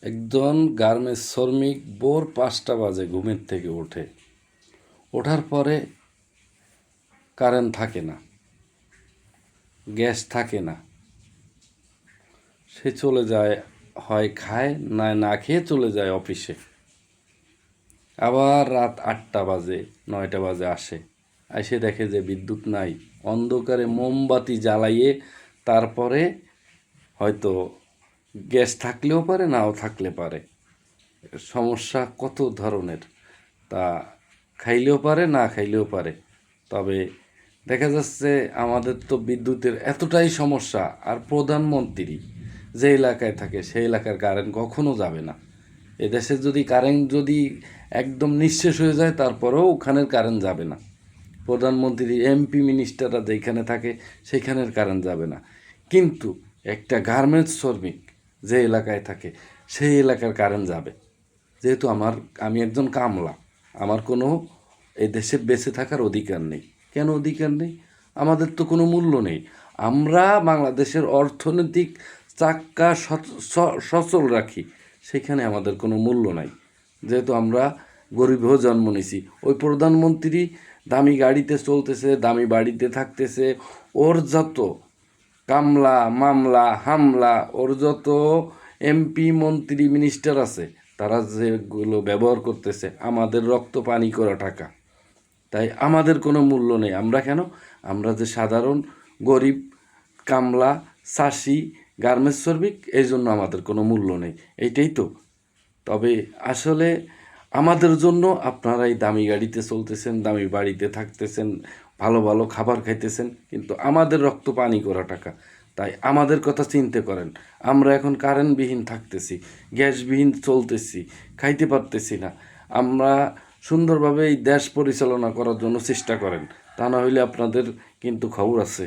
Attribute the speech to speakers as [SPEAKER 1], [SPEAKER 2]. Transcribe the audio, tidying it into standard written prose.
[SPEAKER 1] একজন গার্মেন্টস শ্রমিক ভোর ৫টা বাজে ঘুমের থেকে ওঠে। ওঠার পরে কারেন্ট থাকে না, গ্যাস থাকে না, সে চলে যায়, হয় খায় না খেয়ে চলে যায় অফিসে। আবার রাত ৮টা বাজে ৯টা বাজে আসে, এসে দেখে যে বিদ্যুৎ নাই। অন্ধকারে মোমবাতি জ্বালাইয়ে তারপরে হয়তো গ্যাস থাকলেও পারে, নাও থাকলে পারে। সমস্যা কত ধরনের, তা খাইলেও পারে না খাইলেও পারে। তবে দেখা যাচ্ছে আমাদের তো বিদ্যুতের এতটাই সমস্যা, আর প্রধানমন্ত্রী যে এলাকায় থাকে সেই এলাকার কারেন্ট কখনো যাবে না। এদেশে যদি কারেন্ট যদি একদম নিঃশেষ হয়ে যায় তারপরেও ওখানের কারেন্ট যাবে না। প্রধানমন্ত্রী এমপি মিনিস্টাররা যেখানে থাকে সেখানের কারেন্ট যাবে না। কিন্তু একটা গার্মেন্টস শ্রমিক যে এলাকায় থাকে সেই এলাকার কারেন্ট যাবে। যেহেতু আমি একজন কামলা, আমার কোনো এই দেশে বেঁচে থাকার অধিকার নেই। কেন অধিকার নেই? আমাদের তো কোনো মূল্য নেই। আমরা বাংলাদেশের অর্থনৈতিক চাক্কা সচল রাখি, সেখানে আমাদের কোনো মূল্য নাই। যেহেতু আমরা গরিব হয়ে জন্ম নিছি। ওই প্রধানমন্ত্রী দামি গাড়িতে চলতেছে, দামি বাড়িতে থাকতেছে, ওর যত কামলা মামলা হামলা, ওর যত এমপি মন্ত্রী মিনিস্টার আছে, তারা যেগুলো ব্যবহার করতেছে আমাদের রক্ত পানি করা টাকা। তাই আমাদের কোনো মূল্য নেই। আমরা কেন? আমরা যে সাধারণ গরিব কামলা চাষি গার্মেন্টস শ্রমিক, এই জন্য আমাদের কোনো মূল্য নেই। এইটাই তো। তবে আসলে আমাদের জন্য আপনারা এই দামি গাড়িতে চলতেছেন, দামি বাড়িতে থাকতেছেন, ভালো ভালো খাবার খাইতেছেন, কিন্তু আমাদের রক্ত পানি করা টাকা। তাই আমাদের কথা চিন্তা করেন। আমরা এখন কারেন্টবিহীন থাকতেছি, গ্যাসবিহীন চলতেছি, খাইতে পারতেছি না। আমরা সুন্দরভাবে এই দেশ পরিচালনা করার জন্য চেষ্টা করেন, তা না হইলে আপনাদের কিন্তু খবর আছে।